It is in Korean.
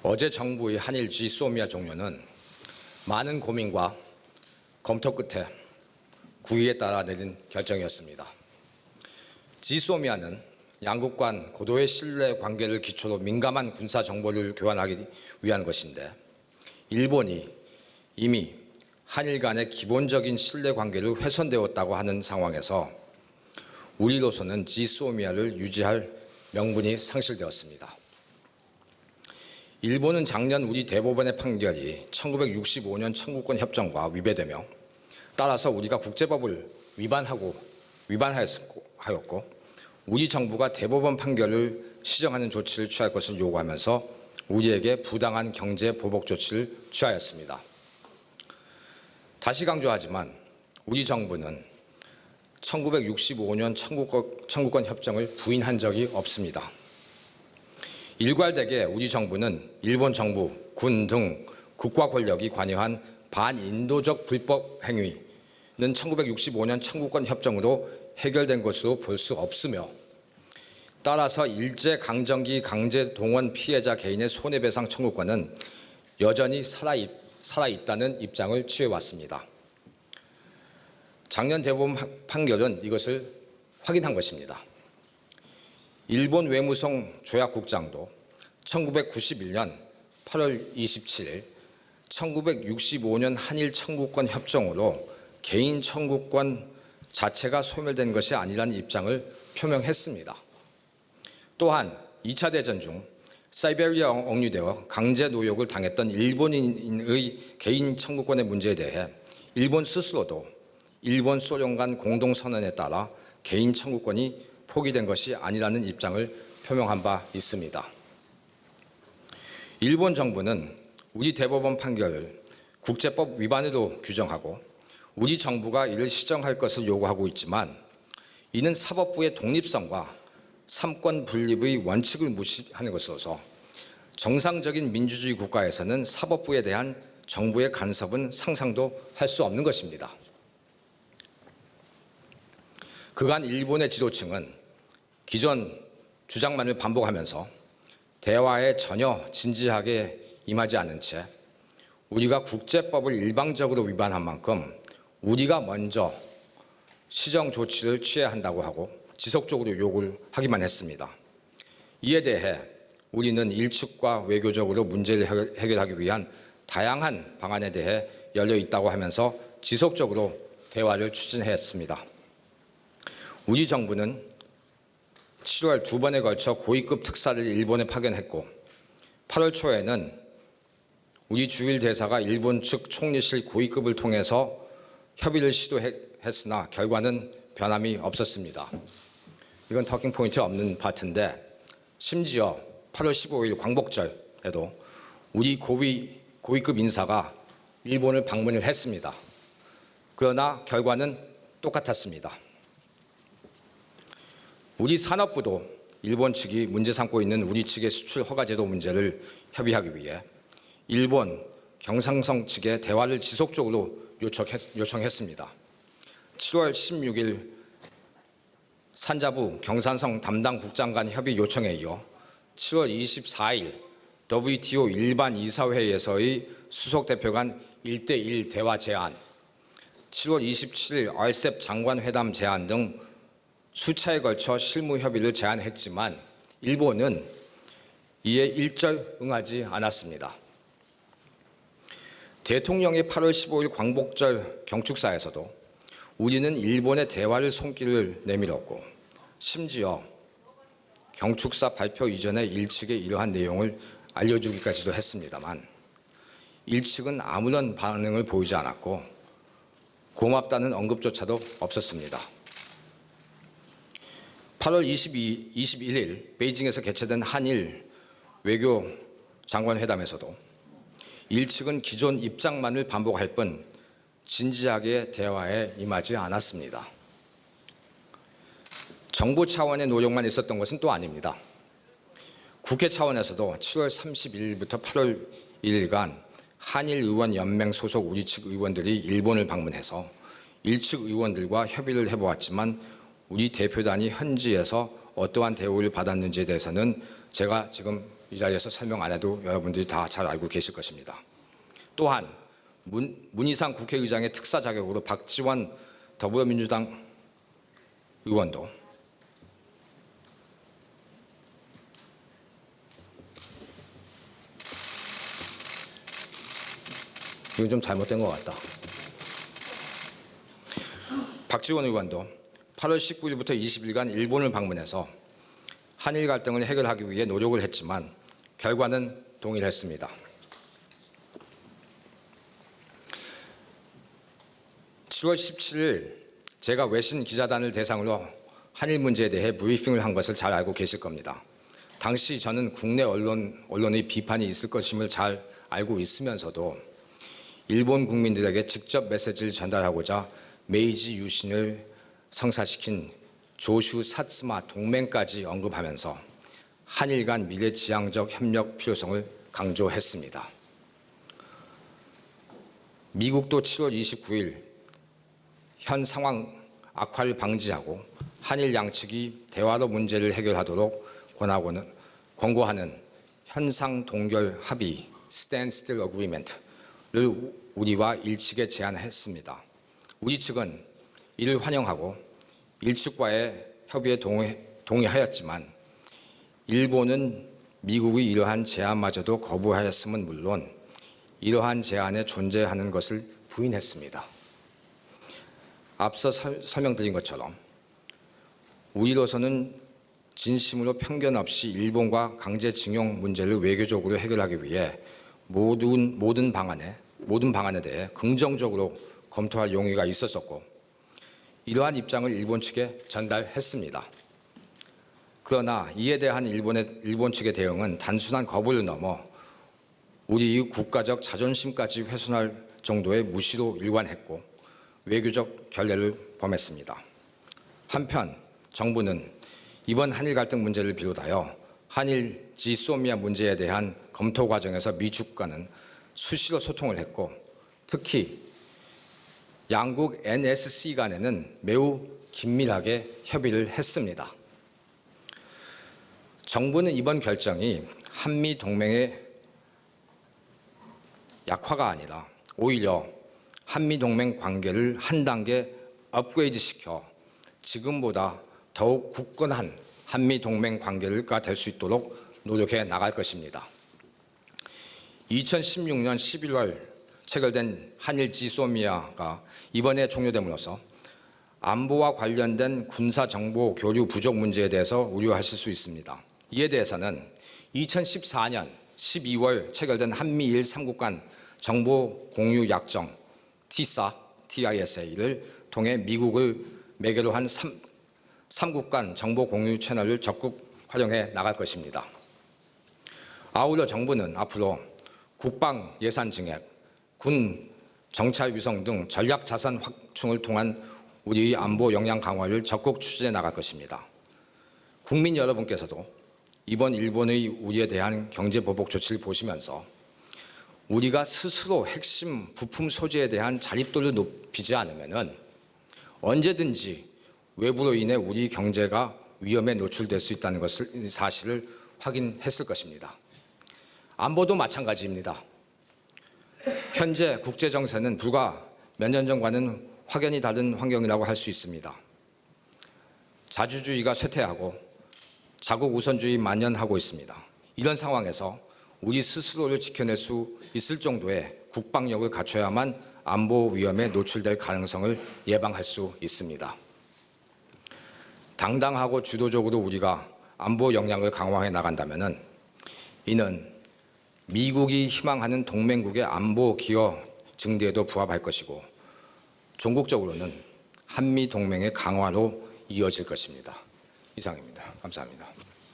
어제 정부의 한일 지소미아 종료는 많은 고민과 검토 끝에 국익에 따라 내린 결정이었습니다. 지소미아는 양국 간 고도의 신뢰 관계를 기초로 민감한 군사 정보를 교환하기 위한 것인데, 일본이 이미 한일 간의 기본적인 신뢰 관계를 훼손되었다고 하는 상황에서 우리로서는 지소미아를 유지할 명분이 상실되었습니다. 일본은 작년 우리 대법원의 판결이 1965년 청구권 협정과 위배되며, 따라서 우리가 국제법을 위반하였고 우리 정부가 대법원 판결을 시정하는 조치를 취할 것을 요구하면서 우리에게 부당한 경제 보복 조치를 취하였습니다. 다시 강조하지만 우리 정부는 1965년 청구권 협정을 부인한 적이 없습니다. 일괄되게 우리 정부는 일본 정부, 군 등 국가 권력이 관여한 반인도적 불법 행위는 1965년 청구권 협정으로 해결된 것으로 볼 수 없으며, 따라서 일제강점기 강제동원 피해자 개인의 손해배상 청구권은 여전히 살아있다는 입장을 취해왔습니다. 작년 대법원 판결은 이것을 확인한 것입니다. 일본 외무성 조약국장도 1991년 8월 27일 1965년 한일 청구권 협정으로 개인 청구권 자체가 소멸된 것이 아니라는 입장을 표명했습니다. 또한 2차 대전 중 사이베리아 억류되어 강제 노역을 당했던 일본인의 개인 청구권의 문제에 대해 일본 스스로도 일본 소련 간 공동선언에 따라 개인 청구권이 포기된 것이 아니라는 입장을 표명한 바 있습니다. 일본 정부는 우리 대법원 판결을 국제법 위반으로 규정하고 우리 정부가 이를 시정할 것을 요구하고 있지만, 이는 사법부의 독립성과 삼권 분립의 원칙을 무시하는 것으로서 정상적인 민주주의 국가에서는 사법부에 대한 정부의 간섭은 상상도 할 수 없는 것입니다. 그간 일본의 지도층은 기존 주장만을 반복하면서 대화에 전혀 진지하게 임하지 않은 채 우리가 국제법을 일방적으로 위반한 만큼 우리가 먼저 시정 조치를 취해야 한다고 하고 지속적으로 요구를 하기만 했습니다. 이에 대해 우리는 일측과 외교적으로 문제를 해결하기 위한 다양한 방안에 대해 열려 있다고 하면서 지속적으로 대화를 추진했습니다. 우리 정부는 7월 2번에 걸쳐 고위급 특사를 일본에 파견했고, 8월 초에는 우리 주일 대사가 일본 측 총리실 고위급을 통해서 협의를 시도했으나 결과는 변함이 없었습니다. 이건 터킹 포인트 없는 파트인데, 심지어 8월 15일 광복절에도 우리 고위급 인사가 일본을 방문을 했습니다. 그러나 결과는 똑같았습니다. 우리 산업부도 일본 측이 문제 삼고 있는 우리 측의 수출 허가제도 문제를 협의하기 위해 일본 경상성 측에 대화를 지속적으로 요청했습니다. 7월 16일 산자부 경산성 담당 국장 간 협의 요청에 이어 7월 24일 WTO 일반 이사회에서의 수석 대표 간 1대1 대화 제안, 7월 27일 RCEP 장관회담 제안 등 수차에 걸쳐 실무 협의를 제안했지만 일본은 이에 일절 응하지 않았습니다. 대통령의 8월 15일 광복절 경축사에서도 우리는 일본의 대화를 손길을 내밀었고, 심지어 경축사 발표 이전에 일측에 이러한 내용을 알려주기까지도 했습니다만 일측은 아무런 반응을 보이지 않았고 고맙다는 언급조차도 없었습니다. 8월 21일 베이징에서 개최된 한일 외교 장관 회담에서도 일측은 기존 입장만을 반복할 뿐 진지하게 대화에 임하지 않았습니다. 정부 차원의 노력만 있었던 것은 또 아닙니다. 국회 차원에서도 7월 30일부터 8월 1일간 한일의원연맹 소속 우리 측 의원들이 일본을 방문해서 일측 의원들과 협의를 해보았지만 우리 대표단이 현지에서 어떠한 대우를 받았는지에 대해서는 제가 지금 이 자리에서 설명 안 해도 여러분들이 다 잘 알고 계실 것입니다. 또한 문희상 국회의장의 특사 자격으로 박지원 더불어민주당 의원도 이건 좀 잘못된 것 같다. 박지원 의원도 8월 19일부터 20일간 일본을 방문해서 한일 갈등을 해결하기 위해 노력을 했지만 결과는 동일했습니다. 7월 17일 제가 외신 기자단을 대상으로 한일 문제에 대해 브리핑을 한 것을 잘 알고 계실 겁니다. 당시 저는 국내 언론의 비판이 있을 것임을 잘 알고 있으면서도 일본 국민들에게 직접 메시지를 전달하고자 메이지 유신을 성사시킨 조슈 사츠마 동맹까지 언급하면서 한일 간 미래지향적 협력 필요성을 강조했습니다. 미국도 7월 29일 현 상황 악화를 방지하고 한일 양측이 대화로 문제를 해결하도록 권고하는 현상 동결 합의 (Standstill Agreement)를 우리와 일측에 제안했습니다. 우리 측은 이를 환영하고 일측과의 협의에 동의하였지만 일본은 미국의 이러한 제안마저도 거부하였음은 물론 이러한 제안에 존재하는 것을 부인했습니다. 앞서 설명드린 것처럼 우리로서는 진심으로 편견 없이 일본과 강제징용 문제를 외교적으로 해결하기 위해 모든 방안에 대해 긍정적으로 검토할 용의가 있었었고 이러한 입장을 일본 측에 전달했습니다. 그러나 이에 대한 일본 측의 대응은 단순한 거부를 넘어 우리의 국가적 자존심까지 훼손할 정도의 무시로 일관했고 외교적 결례를 범했습니다. 한편 정부는 이번 한일 갈등 문제를 비롯하여 한일 지소미아 문제에 대한 검토 과정에서 미측과는 수시로 소통을 했고 특히 양국 NSC 간에는 매우 긴밀하게 협의를 했습니다. 정부는 이번 결정이 한미 동맹의 약화가 아니라 오히려 한미 동맹 관계를 한 단계 업그레이드시켜 지금보다 더욱 굳건한 한미 동맹 관계가 될 수 있도록 노력해 나갈 것입니다. 2016년 11월 체결된 한일 지소미아가 이번에 종료됨으로써 안보와 관련된 군사 정보 교류 부족 문제에 대해서 우려하실 수 있습니다. 이에 대해서는 2014년 12월 체결된 한미일 3국 간 정보 공유 약정 TISA를 통해 미국을 매개로 한 3국 간 정보 공유 채널을 적극 활용해 나갈 것입니다. 아울러 정부는 앞으로 국방 예산 증액, 군 정찰 위성 등 전략 자산 확충을 통한 우리의 안보 역량 강화를 적극 추진해 나갈 것입니다. 국민 여러분께서도 이번 일본의 우리에 대한 경제 보복 조치를 보시면서 우리가 스스로 핵심 부품 소재에 대한 자립도를 높이지 않으면 언제든지 외부로 인해 우리 경제가 위험에 노출될 수 있다는 사실을 확인했을 것입니다. 안보도 마찬가지입니다. 현재 국제 정세는 불과 몇 년 전과는 확연히 다른 환경이라고 할 수 있습니다. 자주주의가 쇠퇴하고 자국 우선주의 만연하고 있습니다. 이런 상황에서 우리 스스로를 지켜낼 수 있을 정도의 국방력을 갖춰야만 안보 위험에 노출될 가능성을 예방할 수 있습니다. 당당하고 주도적으로 우리가 안보 역량을 강화해 나간다면 이는 미국이 희망하는 동맹국의 안보 기여 증대에도 부합할 것이고 종국적으로는 한미 동맹의 강화로 이어질 것입니다. 이상입니다. 감사합니다.